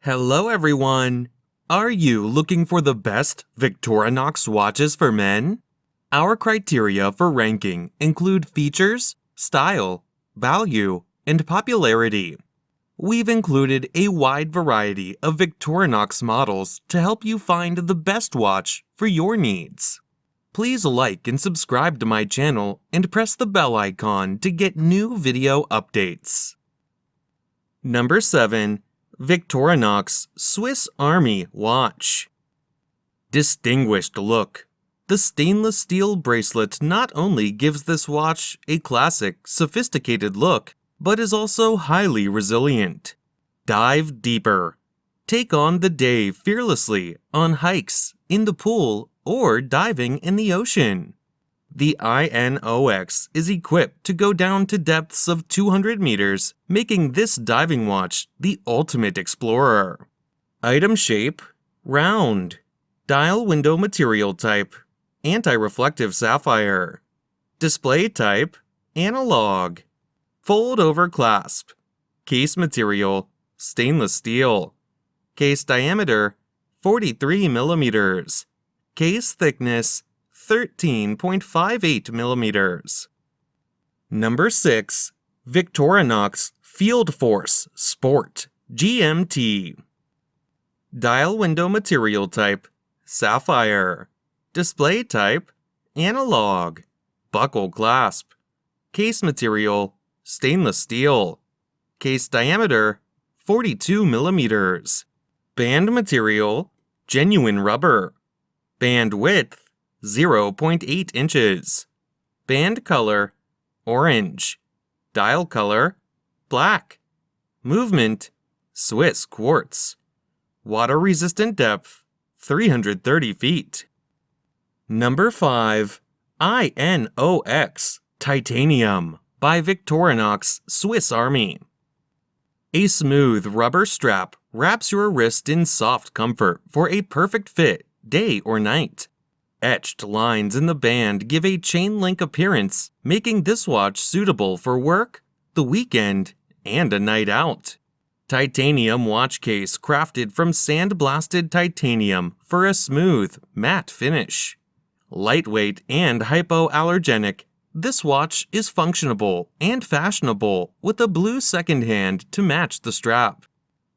Hello everyone! Are you looking for the best Victorinox watches for men? Our criteria for ranking include features, style, value, and popularity. We've included a wide variety of Victorinox models to help you find the best watch for your needs. Please like and subscribe to my channel and press the bell icon to get new video updates. Number 7. Victorinox Swiss Army Watch. Distinguished look. The stainless steel bracelet not only gives this watch a classic, sophisticated look, but is also highly resilient. Dive deeper. Take on the day fearlessly on hikes, in the pool, or diving in the ocean. The I.N.O.X is equipped to go down to depths of 200 meters, making this diving watch the ultimate explorer. Item shape: round. Dial window material type: anti-reflective sapphire. Display type: analog. Fold over clasp. Case material: stainless steel. Case diameter: 43 millimeters. Case thickness: 13.58 millimeters. Number 6. Victorinox FieldForce Sport GMT. Dial window material type: sapphire. Display type: analog. Buckle clasp. Case material: stainless steel. Case diameter: 42 millimeters. Band material: genuine rubber. Band width: 0.8 inches. Band color: orange. Dial color: black. Movement: Swiss quartz. Water resistant depth: 330 feet. Number 5. I.N.O.X. Titanium by Victorinox Swiss Army. A smooth rubber strap wraps your wrist in soft comfort for a perfect fit, day or night. Etched lines in the band give a chain-link appearance, making this watch suitable for work, the weekend, and a night out. Titanium watch case crafted from sandblasted titanium for a smooth, matte finish. Lightweight and hypoallergenic, this watch is functionable and fashionable with a blue second hand to match the strap.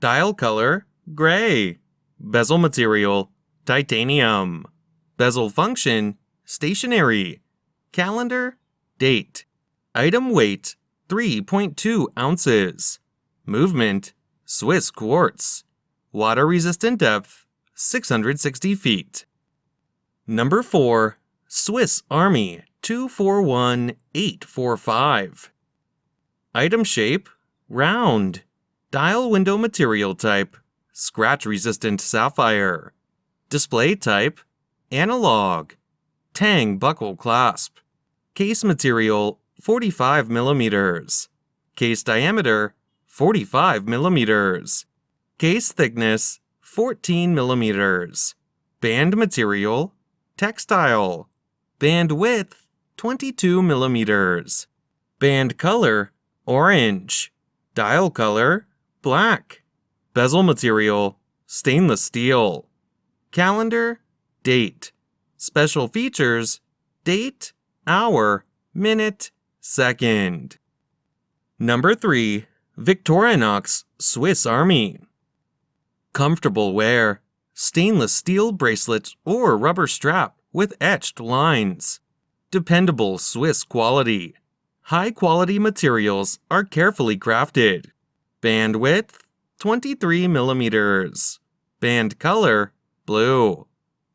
Dial color: gray. Bezel material: titanium. Bezel function: stationary. Calendar: date. Item weight: 3.2 ounces. Movement: Swiss quartz. Water resistant depth: 660 feet. Number 4. Swiss Army 241845. Item shape: round. Dial window material type: scratch resistant sapphire. Display type: analog. Tang buckle clasp. Case material: 45 millimeters. Case diameter: 45 millimeters. Case thickness: 14 millimeters. Band material: textile. Band width: 22 millimeters. Band color: orange. Dial color: black. Bezel material: stainless steel. Calendar: date. Special features: date, hour, minute, second. Number 3. Victorinox Swiss Army. Comfortable wear. Stainless steel bracelet or rubber strap with etched lines. Dependable Swiss quality. High quality materials are carefully crafted. Band width: 23 millimeters. Band color: blue.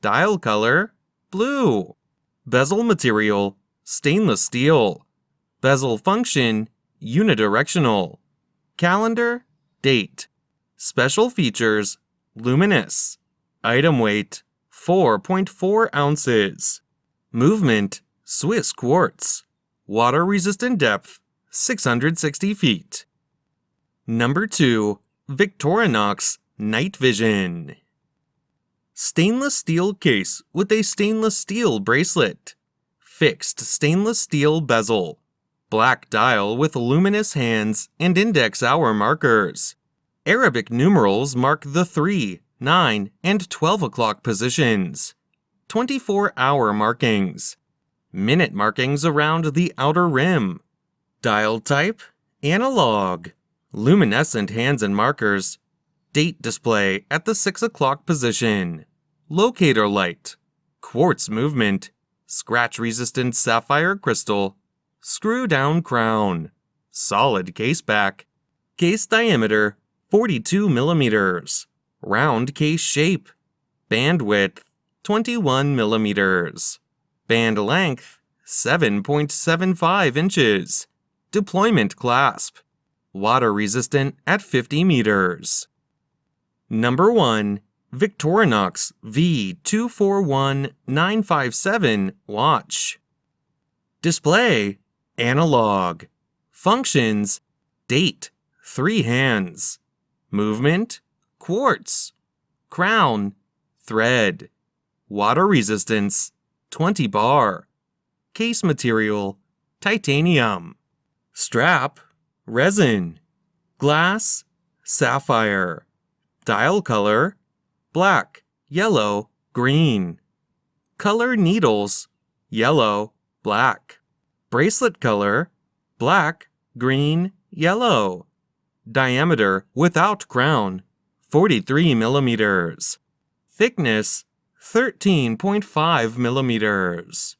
Dial color: blue. Bezel material: stainless steel. Bezel function: unidirectional. Calendar: date. Special features: luminous. Item weight: 4.4 ounces. Movement: Swiss quartz. Water resistant depth: 660 feet. Number 2. Victorinox Night Vision. Stainless steel case with a stainless steel bracelet. Fixed stainless steel bezel. Black dial with luminous hands and index hour markers. Arabic numerals mark the 3, 9, and 12 o'clock positions. 24-hour markings. Minute markings around the outer rim. Dial type, analog. Luminescent hands and markers. Date display at the 6 o'clock position. Locator light. Quartz movement. Scratch-resistant sapphire crystal. Screw-down crown. Solid case back. Case diameter 42 millimeters. Round case shape. Band width 21 millimeters. Band length 7.75 inches. Deployment clasp. Water resistant at 50 meters. Number 1. Victorinox V241957 watch. Display, analog. Functions, date, 3 hands. Movement, quartz. Crown, thread. Water resistance, 20 bar. Case material, titanium. Strap, resin. Glass, sapphire. Dial color, black, yellow, green. Color needles, yellow, black. Bracelet color, black, green, yellow. Diameter without crown, 43 millimeters. Thickness, 13.5 millimeters.